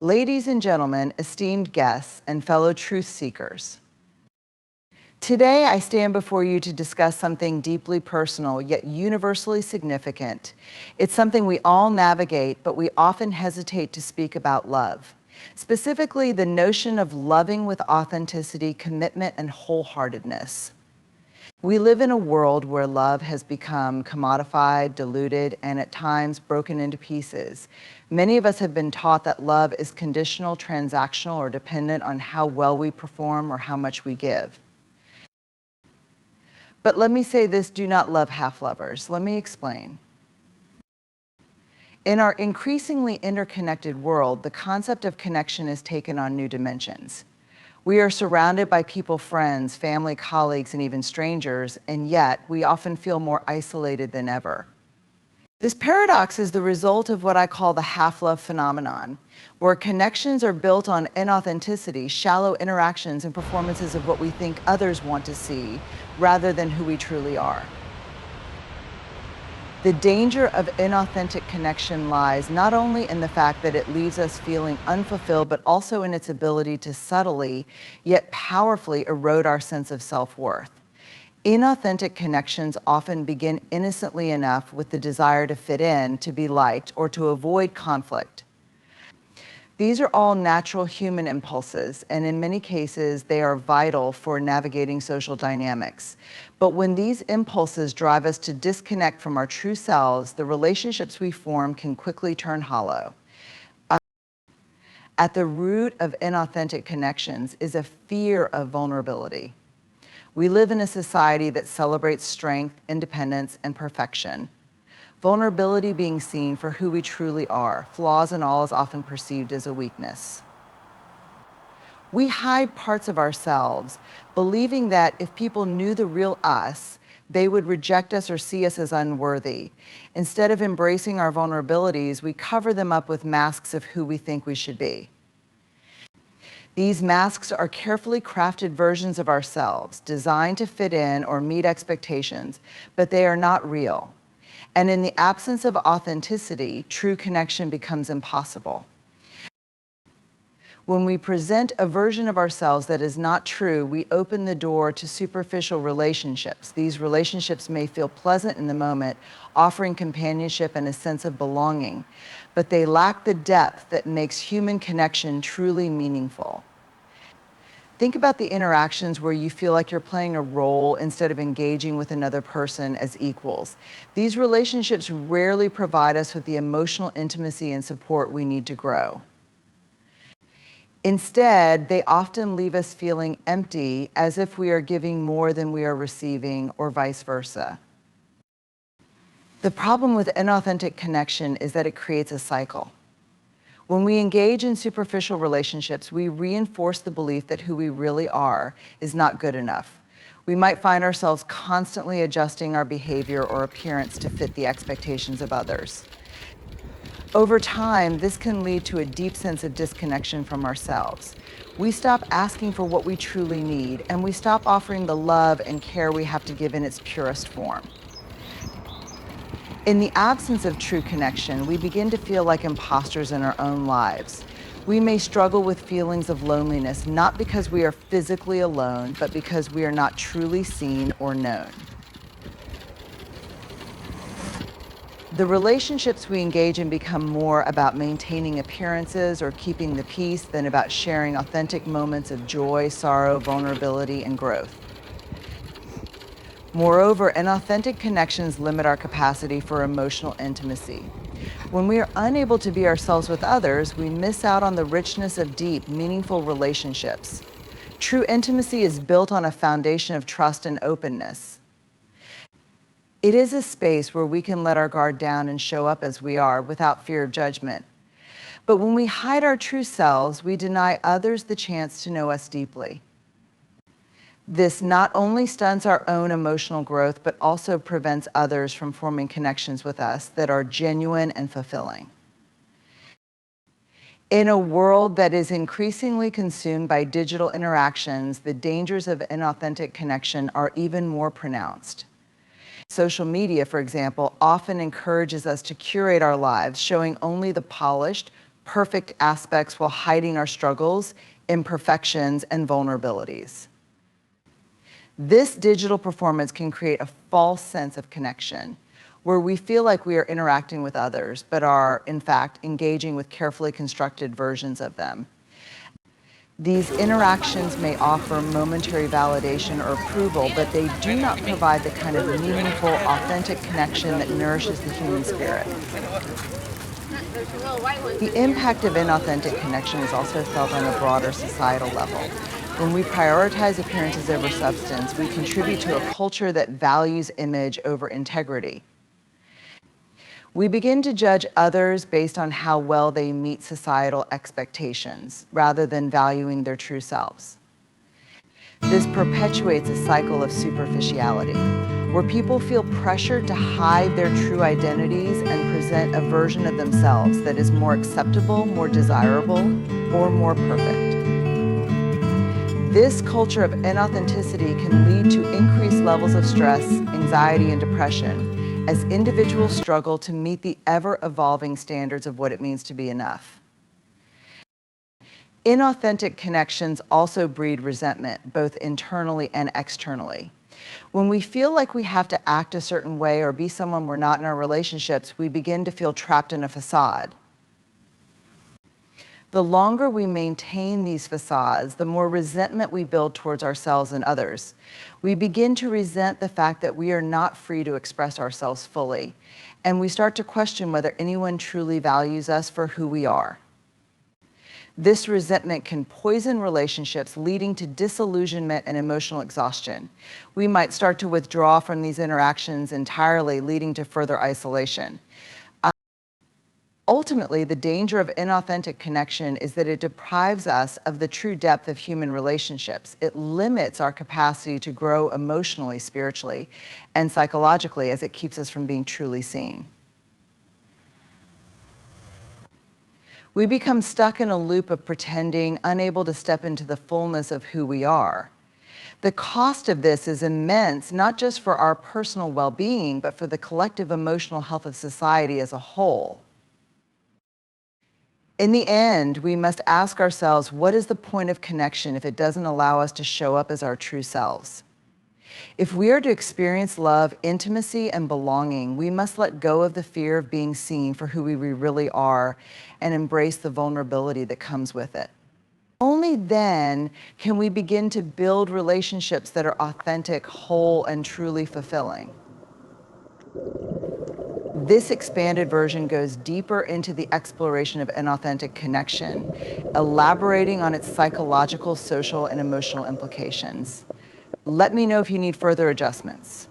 Ladies and gentlemen, esteemed guests, and fellow truth seekers. Today, I stand before you to discuss something deeply personal, yet universally significant. It's something we all navigate, but we often hesitate to speak about: love. Specifically, the notion of loving with authenticity, commitment, and wholeheartedness. We live in a world where love has become commodified, diluted, and at times broken into pieces. Many of us have been taught that love is conditional, transactional, or dependent on how well we perform or how much we give. But let me say this: do not love half-lovers. Let me explain. In our increasingly interconnected world, the concept of connection has taken on new dimensions. We are surrounded by people, friends, family, colleagues, and even strangers, and yet we often feel more isolated than ever. This paradox is the result of what I call the half-love phenomenon, where connections are built on inauthenticity, shallow interactions, and performances of what we think others want to see, rather than who we truly are. The danger of inauthentic connection lies not only in the fact that it leaves us feeling unfulfilled, but also in its ability to subtly, yet powerfully erode our sense of self-worth. Inauthentic connections often begin innocently enough with the desire to fit in, to be liked, or to avoid conflict. These are all natural human impulses, and in many cases, they are vital for navigating social dynamics. But when these impulses drive us to disconnect from our true selves, the relationships we form can quickly turn hollow. At the root of inauthentic connections is a fear of vulnerability. We live in a society that celebrates strength, independence, and perfection. Vulnerability, being seen for who we truly are, flaws and all, is often perceived as a weakness. We hide parts of ourselves, believing that if people knew the real us, they would reject us or see us as unworthy. Instead of embracing our vulnerabilities, we cover them up with masks of who we think we should be. These masks are carefully crafted versions of ourselves, designed to fit in or meet expectations, but they are not real. And in the absence of authenticity, true connection becomes impossible. When we present a version of ourselves that is not true, we open the door to superficial relationships. These relationships may feel pleasant in the moment, offering companionship and a sense of belonging, but they lack the depth that makes human connection truly meaningful. Think about the interactions where you feel like you're playing a role instead of engaging with another person as equals. These relationships rarely provide us with the emotional intimacy and support we need to grow. Instead, they often leave us feeling empty, as if we are giving more than we are receiving, or vice versa. The problem with inauthentic connection is that it creates a cycle. When we engage in superficial relationships, we reinforce the belief that who we really are is not good enough. We might find ourselves constantly adjusting our behavior or appearance to fit the expectations of others. Over time, this can lead to a deep sense of disconnection from ourselves. We stop asking for what we truly need, and we stop offering the love and care we have to give in its purest form. In the absence of true connection, we begin to feel like imposters in our own lives. We may struggle with feelings of loneliness, not because we are physically alone, but because we are not truly seen or known. The relationships we engage in become more about maintaining appearances or keeping the peace than about sharing authentic moments of joy, sorrow, vulnerability, and growth. Moreover, inauthentic connections limit our capacity for emotional intimacy. When we are unable to be ourselves with others, we miss out on the richness of deep, meaningful relationships. True intimacy is built on a foundation of trust and openness. It is a space where we can let our guard down and show up as we are without fear of judgment. But when we hide our true selves, we deny others the chance to know us deeply. This not only stunts our own emotional growth, but also prevents others from forming connections with us that are genuine and fulfilling. In a world that is increasingly consumed by digital interactions, the dangers of inauthentic connection are even more pronounced. Social media, for example, often encourages us to curate our lives, showing only the polished, perfect aspects while hiding our struggles, imperfections, and vulnerabilities. This digital performance can create a false sense of connection, where we feel like we are interacting with others, but are, in fact, engaging with carefully constructed versions of them. These interactions may offer momentary validation or approval, but they do not provide the kind of meaningful, authentic connection that nourishes the human spirit. The impact of inauthentic connection is also felt on a broader societal level. When we prioritize appearances over substance, we contribute to a culture that values image over integrity. We begin to judge others based on how well they meet societal expectations, rather than valuing their true selves. This perpetuates a cycle of superficiality, where people feel pressured to hide their true identities and present a version of themselves that is more acceptable, more desirable, or more perfect. This culture of inauthenticity can lead to increased levels of stress, anxiety, and depression as individuals struggle to meet the ever-evolving standards of what it means to be enough. Inauthentic connections also breed resentment, both internally and externally. When we feel like we have to act a certain way or be someone we're not in our relationships, we begin to feel trapped in a facade. The longer we maintain these facades, the more resentment we build towards ourselves and others. We begin to resent the fact that we are not free to express ourselves fully, and we start to question whether anyone truly values us for who we are. This resentment can poison relationships, leading to disillusionment and emotional exhaustion. We might start to withdraw from these interactions entirely, leading to further isolation. Ultimately, the danger of inauthentic connection is that it deprives us of the true depth of human relationships. It limits our capacity to grow emotionally, spiritually, and psychologically, as it keeps us from being truly seen. We become stuck in a loop of pretending, unable to step into the fullness of who we are. The cost of this is immense, not just for our personal well-being, but for the collective emotional health of society as a whole. In the end, we must ask ourselves, what is the point of connection if it doesn't allow us to show up as our true selves? If we are to experience love, intimacy, and belonging, we must let go of the fear of being seen for who we really are and embrace the vulnerability that comes with it. Only then can we begin to build relationships that are authentic, whole, and truly fulfilling. This expanded version goes deeper into the exploration of inauthentic connection, elaborating on its psychological, social, and emotional implications. Let me know if you need further adjustments.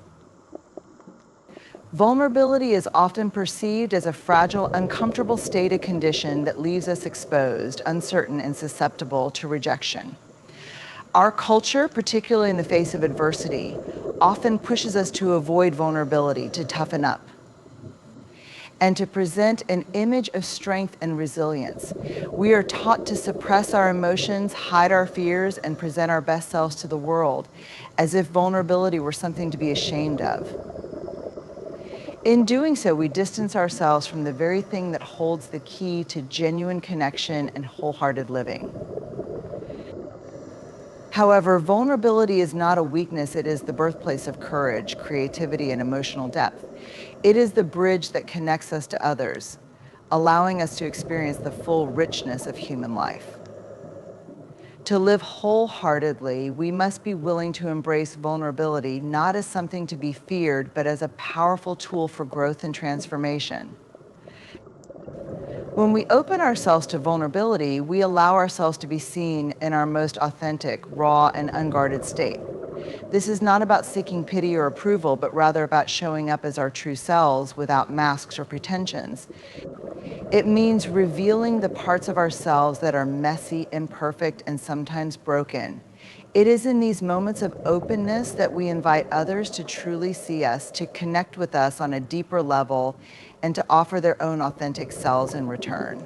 Vulnerability is often perceived as a fragile, uncomfortable state of condition that leaves us exposed, uncertain, and susceptible to rejection. Our culture, particularly in the face of adversity, often pushes us to avoid vulnerability, to toughen up, and to present an image of strength and resilience. We are taught to suppress our emotions, hide our fears, and present our best selves to the world, as if vulnerability were something to be ashamed of. In doing so, we distance ourselves from the very thing that holds the key to genuine connection and wholehearted living. However, vulnerability is not a weakness, it is the birthplace of courage, creativity, and emotional depth. It is the bridge that connects us to others, allowing us to experience the full richness of human life. To live wholeheartedly, we must be willing to embrace vulnerability, not as something to be feared, but as a powerful tool for growth and transformation. When we open ourselves to vulnerability, we allow ourselves to be seen in our most authentic, raw, and unguarded state. This is not about seeking pity or approval, but rather about showing up as our true selves without masks or pretensions. It means revealing the parts of ourselves that are messy, imperfect, and sometimes broken. It is in these moments of openness that we invite others to truly see us, to connect with us on a deeper level, and to offer their own authentic selves in return.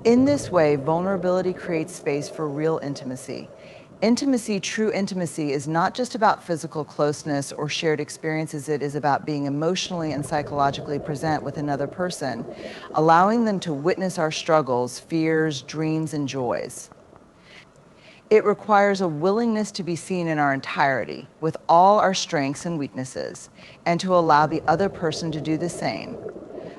In this way, vulnerability creates space for real intimacy. Intimacy, true intimacy, is not just about physical closeness or shared experiences. It is about being emotionally and psychologically present with another person, allowing them to witness our struggles, fears, dreams, and joys. It requires a willingness to be seen in our entirety, with all our strengths and weaknesses, and to allow the other person to do the same.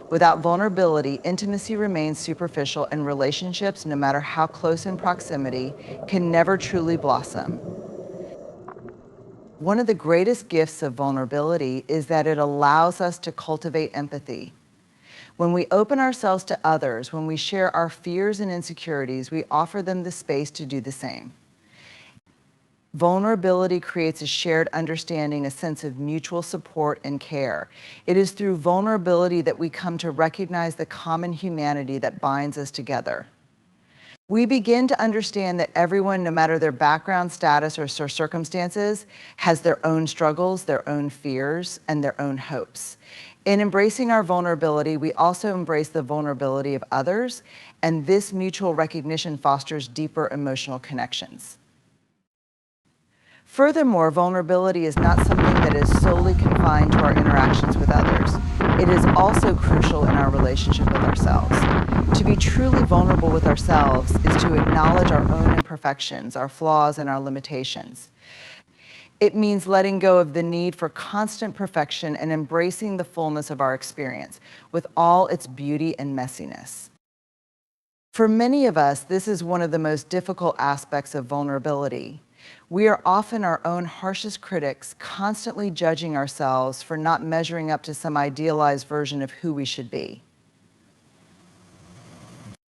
Without vulnerability, intimacy remains superficial, and relationships, no matter how close in proximity, can never truly blossom. One of the greatest gifts of vulnerability is that it allows us to cultivate empathy. When we open ourselves to others, when we share our fears and insecurities, we offer them the space to do the same. Vulnerability creates a shared understanding, a sense of mutual support and care. It is through vulnerability that we come to recognize the common humanity that binds us together. We begin to understand that everyone, no matter their background, status, or circumstances, has their own struggles, their own fears, and their own hopes. In embracing our vulnerability, we also embrace the vulnerability of others, and this mutual recognition fosters deeper emotional connections. Furthermore, vulnerability is not something that is solely confined to our interactions with others. It is also crucial in our relationship with ourselves. To be truly vulnerable with ourselves is to acknowledge our own imperfections, our flaws, and our limitations. It means letting go of the need for constant perfection and embracing the fullness of our experience, with all its beauty and messiness. For many of us, this is one of the most difficult aspects of vulnerability. We are often our own harshest critics, constantly judging ourselves for not measuring up to some idealized version of who we should be.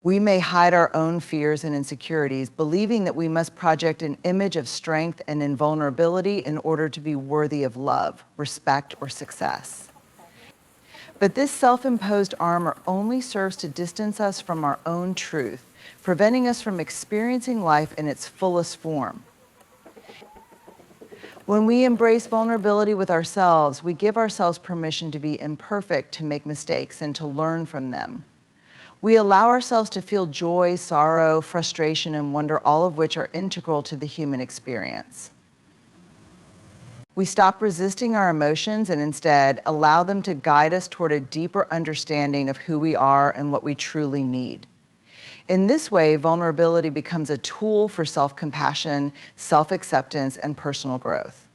We may hide our own fears and insecurities, believing that we must project an image of strength and invulnerability in order to be worthy of love, respect, or success. But this self-imposed armor only serves to distance us from our own truth, preventing us from experiencing life in its fullest form. When we embrace vulnerability with ourselves, we give ourselves permission to be imperfect, to make mistakes, and to learn from them. We allow ourselves to feel joy, sorrow, frustration, and wonder, all of which are integral to the human experience. We stop resisting our emotions and instead allow them to guide us toward a deeper understanding of who we are and what we truly need. In this way, vulnerability becomes a tool for self-compassion, self-acceptance, and personal growth.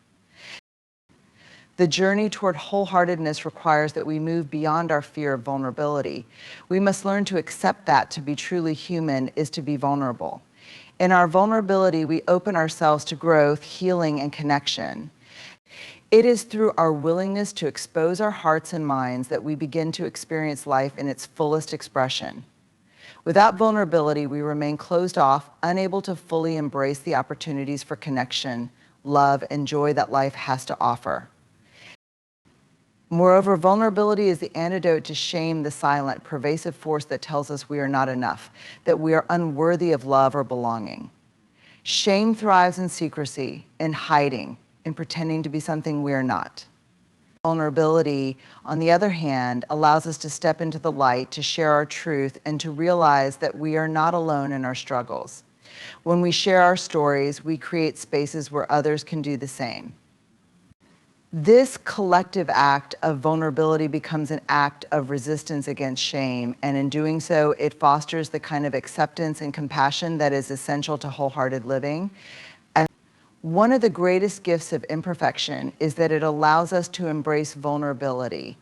The journey toward wholeheartedness requires that we move beyond our fear of vulnerability. We must learn to accept that to be truly human is to be vulnerable. In our vulnerability, we open ourselves to growth, healing, and connection. It is through our willingness to expose our hearts and minds that we begin to experience life in its fullest expression. Without vulnerability, we remain closed off, unable to fully embrace the opportunities for connection, love, and joy that life has to offer. Moreover, vulnerability is the antidote to shame, the silent, pervasive force that tells us we are not enough, that we are unworthy of love or belonging. Shame thrives in secrecy, in hiding, in pretending to be something we are not. Vulnerability, on the other hand, allows us to step into the light, to share our truth, and to realize that we are not alone in our struggles. When we share our stories, we create spaces where others can do the same. This collective act of vulnerability becomes an act of resistance against shame, and in doing so, it fosters the kind of acceptance and compassion that is essential to wholehearted living. One of the greatest gifts of imperfection is that it allows us to embrace vulnerability.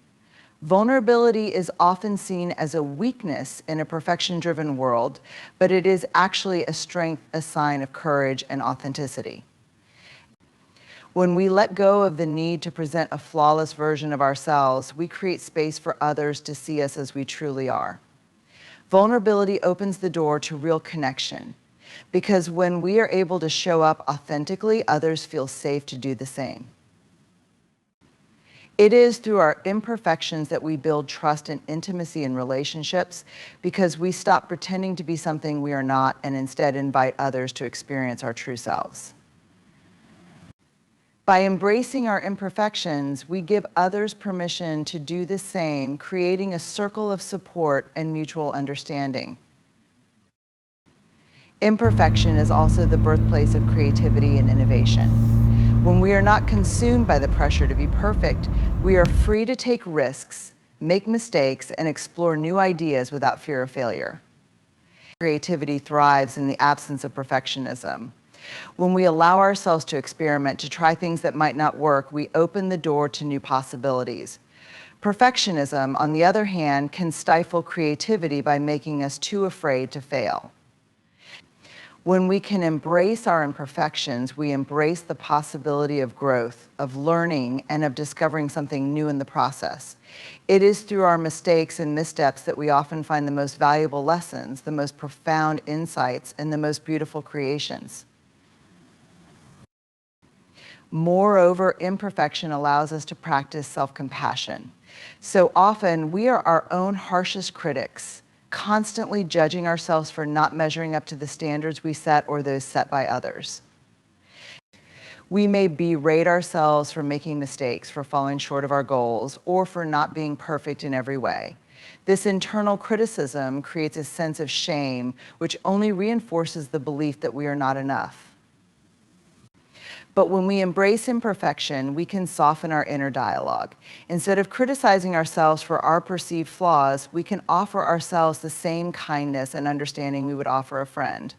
Vulnerability is often seen as a weakness in a perfection-driven world, but it is actually a strength, a sign of courage and authenticity. When we let go of the need to present a flawless version of ourselves, we create space for others to see us as we truly are. Vulnerability opens the door to real connection, because when we are able to show up authentically, others feel safe to do the same. It is through our imperfections that we build trust and intimacy in relationships, because we stop pretending to be something we are not and instead invite others to experience our true selves. By embracing our imperfections, we give others permission to do the same, creating a circle of support and mutual understanding. Imperfection is also the birthplace of creativity and innovation. When we are not consumed by the pressure to be perfect, we are free to take risks, make mistakes, and explore new ideas without fear of failure. Creativity thrives in the absence of perfectionism. When we allow ourselves to experiment, to try things that might not work, we open the door to new possibilities. Perfectionism, on the other hand, can stifle creativity by making us too afraid to fail. When we can embrace our imperfections, we embrace the possibility of growth, of learning, and of discovering something new in the process. It is through our mistakes and missteps that we often find the most valuable lessons, the most profound insights, and the most beautiful creations. Moreover, imperfection allows us to practice self-compassion. So often, we are our own harshest critics, constantly judging ourselves for not measuring up to the standards we set or those set by others. We may berate ourselves for making mistakes, for falling short of our goals, or for not being perfect in every way. This internal criticism creates a sense of shame, which only reinforces the belief that we are not enough. But when we embrace imperfection, we can soften our inner dialogue. Instead of criticizing ourselves for our perceived flaws, we can offer ourselves the same kindness and understanding we would offer a friend.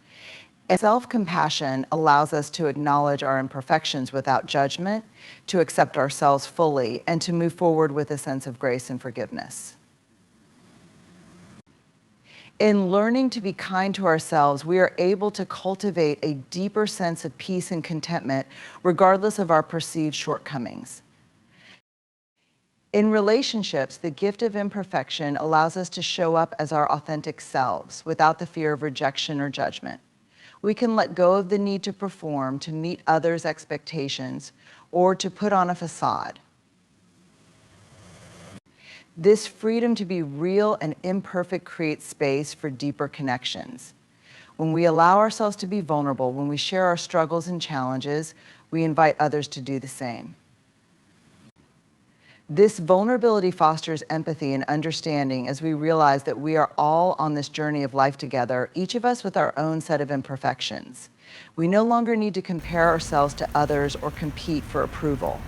And self-compassion allows us to acknowledge our imperfections without judgment, to accept ourselves fully, and to move forward with a sense of grace and forgiveness. In learning to be kind to ourselves, we are able to cultivate a deeper sense of peace and contentment, regardless of our perceived shortcomings. In relationships, the gift of imperfection allows us to show up as our authentic selves without the fear of rejection or judgment. We can let go of the need to perform, to meet others' expectations, or to put on a facade. This freedom to be real and imperfect creates space for deeper connections. When we allow ourselves to be vulnerable, when we share our struggles and challenges, we invite others to do the same. This vulnerability fosters empathy and understanding as we realize that we are all on this journey of life together, each of us with our own set of imperfections. We no longer need to compare ourselves to others or compete for approval.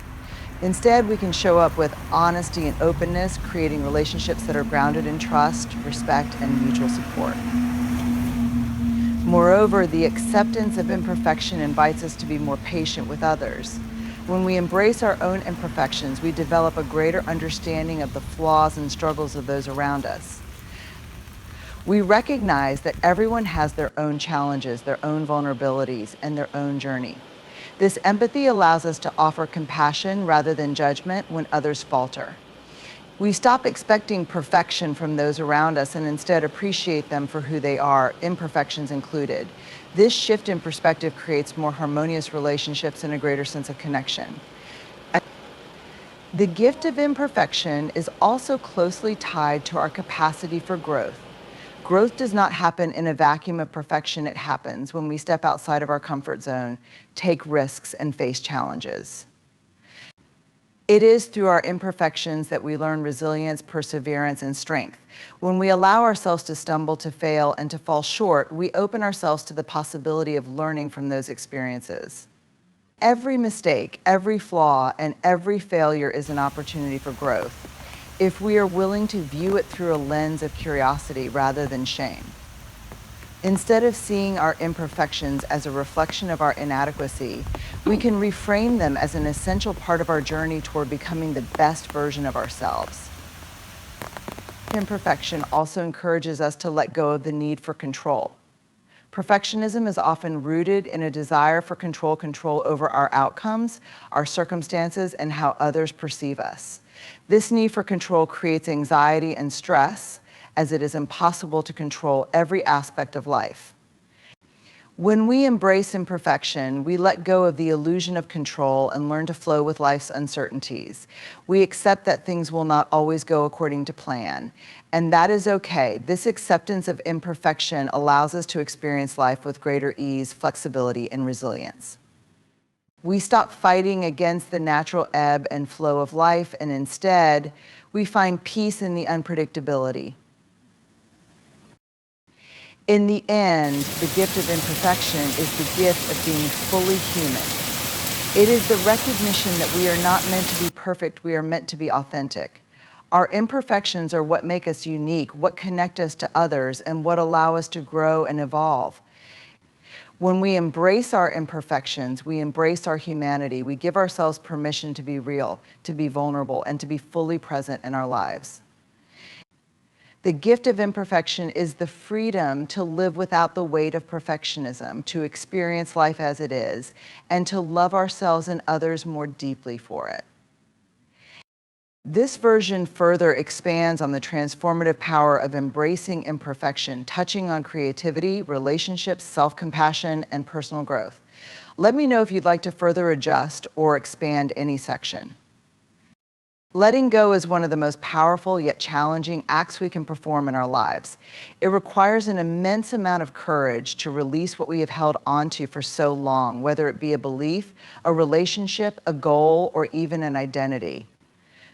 Instead, we can show up with honesty and openness, creating relationships that are grounded in trust, respect, and mutual support. Moreover, the acceptance of imperfection invites us to be more patient with others. When we embrace our own imperfections, we develop a greater understanding of the flaws and struggles of those around us. We recognize that everyone has their own challenges, their own vulnerabilities, and their own journey. This empathy allows us to offer compassion rather than judgment when others falter. We stop expecting perfection from those around us and instead appreciate them for who they are, imperfections included. This shift in perspective creates more harmonious relationships and a greater sense of connection. The gift of imperfection is also closely tied to our capacity for growth. Growth does not happen in a vacuum of perfection. It happens when we step outside of our comfort zone, take risks, and face challenges. It is through our imperfections that we learn resilience, perseverance, and strength. When we allow ourselves to stumble, to fail, and to fall short, we open ourselves to the possibility of learning from those experiences. Every mistake, every flaw, and every failure is an opportunity for growth, if we are willing to view it through a lens of curiosity rather than shame. Instead of seeing our imperfections as a reflection of our inadequacy, we can reframe them as an essential part of our journey toward becoming the best version of ourselves. Imperfection also encourages us to let go of the need for control. Perfectionism is often rooted in a desire for control over our outcomes, our circumstances, and how others perceive us. This need for control creates anxiety and stress, as it is impossible to control every aspect of life. When we embrace imperfection, we let go of the illusion of control and learn to flow with life's uncertainties. We accept that things will not always go according to plan, and that is okay. This acceptance of imperfection allows us to experience life with greater ease, flexibility, and resilience. We stop fighting against the natural ebb and flow of life, and instead, we find peace in the unpredictability. In the end, the gift of imperfection is the gift of being fully human. It is the recognition that we are not meant to be perfect, we are meant to be authentic. Our imperfections are what make us unique, what connect us to others, and what allow us to grow and evolve. When we embrace our imperfections, we embrace our humanity, we give ourselves permission to be real, to be vulnerable, and to be fully present in our lives. The gift of imperfection is the freedom to live without the weight of perfectionism, to experience life as it is, and to love ourselves and others more deeply for it. This version further expands on the transformative power of embracing imperfection, touching on creativity, relationships, self-compassion, and personal growth. Let me know if you'd like to further adjust or expand any section. Letting go is one of the most powerful yet challenging acts we can perform in our lives. It requires an immense amount of courage to release what we have held onto for so long, whether it be a belief, a relationship, a goal, or even an identity.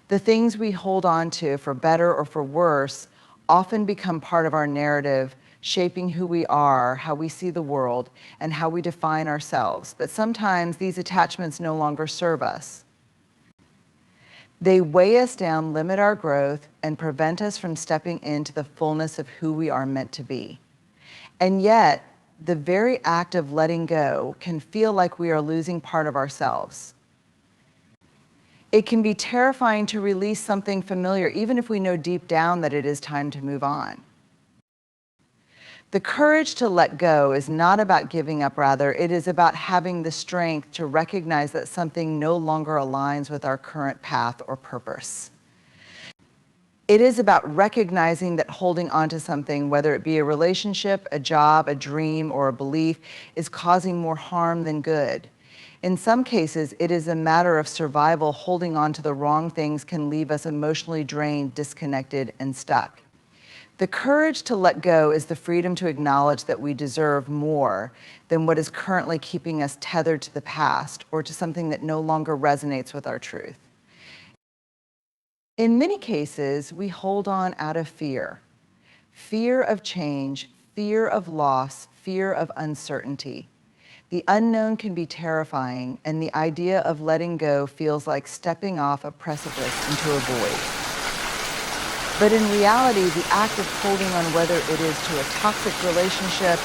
The things we hold on to, for better or for worse, often become part of our narrative, shaping who we are, how we see the world, and how we define ourselves. But sometimes these attachments no longer serve us. They weigh us down, limit our growth, and prevent us from stepping into the fullness of who we are meant to be. And yet, the very act of letting go can feel like we are losing part of ourselves. It can be terrifying to release something familiar, even if we know deep down that it is time to move on. The courage to let go is not about giving up, rather, it is about having the strength to recognize that something no longer aligns with our current path or purpose. It is about recognizing that holding on to something, whether it be a relationship, a job, a dream, or a belief, is causing more harm than good. In some cases, it is a matter of survival. Holding on to the wrong things can leave us emotionally drained, disconnected, and stuck. The courage to let go is the freedom to acknowledge that we deserve more than what is currently keeping us tethered to the past or to something that no longer resonates with our truth. In many cases, we hold on out of fear. Fear of change, fear of loss, fear of uncertainty. The unknown can be terrifying, and the idea of letting go feels like stepping off a precipice into a void. But in reality, the act of holding on, whether it is to a toxic relationship,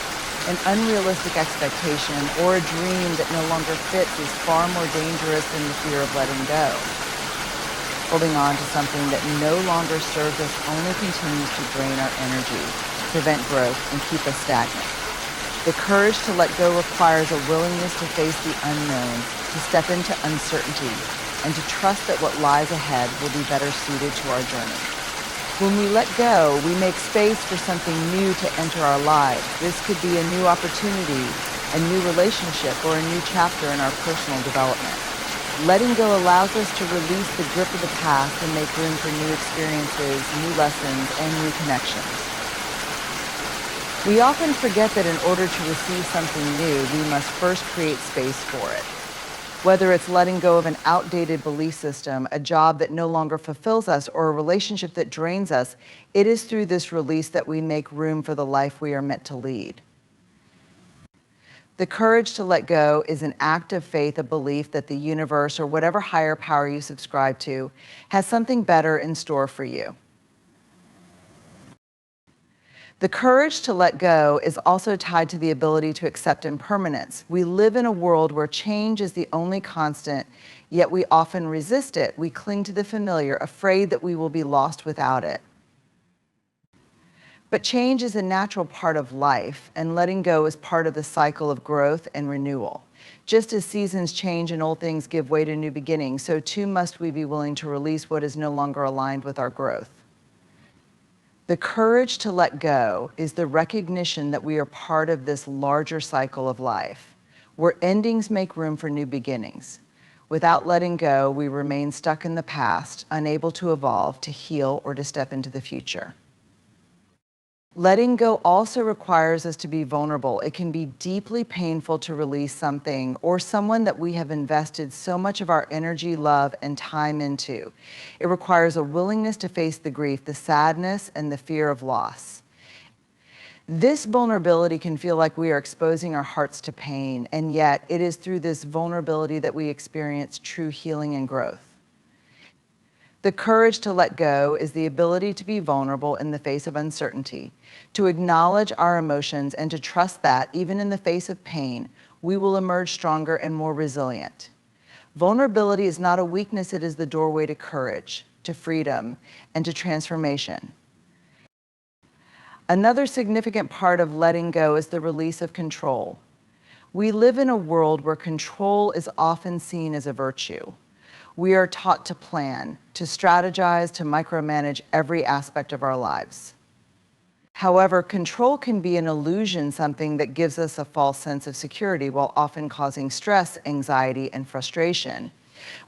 an unrealistic expectation, or a dream that no longer fits, is far more dangerous than the fear of letting go. Holding on to something that no longer serves us only continues to drain our energy, prevent growth, and keep us stagnant. The courage to let go requires a willingness to face the unknown, to step into uncertainty, and to trust that what lies ahead will be better suited to our journey. When we let go, we make space for something new to enter our lives. This could be a new opportunity, a new relationship, or a new chapter in our personal development. Letting go allows us to release the grip of the past and make room for new experiences, new lessons, and new connections. We often forget that in order to receive something new, we must first create space for it. Whether it's letting go of an outdated belief system, a job that no longer fulfills us, or a relationship that drains us, it is through this release that we make room for the life we are meant to lead. The courage to let go is an act of faith, a belief that the universe, or whatever higher power you subscribe to, has something better in store for you. The courage to let go is also tied to the ability to accept impermanence. We live in a world where change is the only constant, yet we often resist it. We cling to the familiar, afraid that we will be lost without it. But change is a natural part of life, and letting go is part of the cycle of growth and renewal. Just as seasons change and old things give way to new beginnings, so too must we be willing to release what is no longer aligned with our growth. The courage to let go is the recognition that we are part of this larger cycle of life, where endings make room for new beginnings. Without letting go, we remain stuck in the past, unable to evolve, to heal, or to step into the future. Letting go also requires us to be vulnerable. It can be deeply painful to release something or someone that we have invested so much of our energy, love, and time into. It requires a willingness to face the grief, the sadness, and the fear of loss. This vulnerability can feel like we are exposing our hearts to pain, and yet it is through this vulnerability that we experience true healing and growth. The courage to let go is the ability to be vulnerable in the face of uncertainty, to acknowledge our emotions, and to trust that, even in the face of pain, we will emerge stronger and more resilient. Vulnerability is not a weakness, it is the doorway to courage, to freedom, and to transformation. Another significant part of letting go is the release of control. We live in a world where control is often seen as a virtue. We are taught to plan, to strategize, to micromanage every aspect of our lives. However, control can be an illusion, something that gives us a false sense of security while often causing stress, anxiety, and frustration.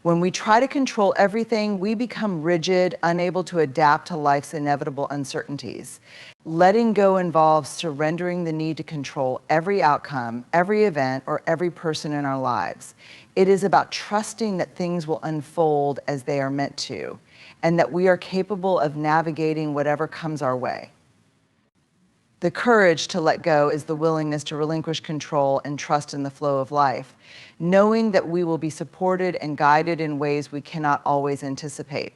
When we try to control everything, we become rigid, unable to adapt to life's inevitable uncertainties. Letting go involves surrendering the need to control every outcome, every event, or every person in our lives. It is about trusting that things will unfold as they are meant to, and that we are capable of navigating whatever comes our way. The courage to let go is the willingness to relinquish control and trust in the flow of life, knowing that we will be supported and guided in ways we cannot always anticipate.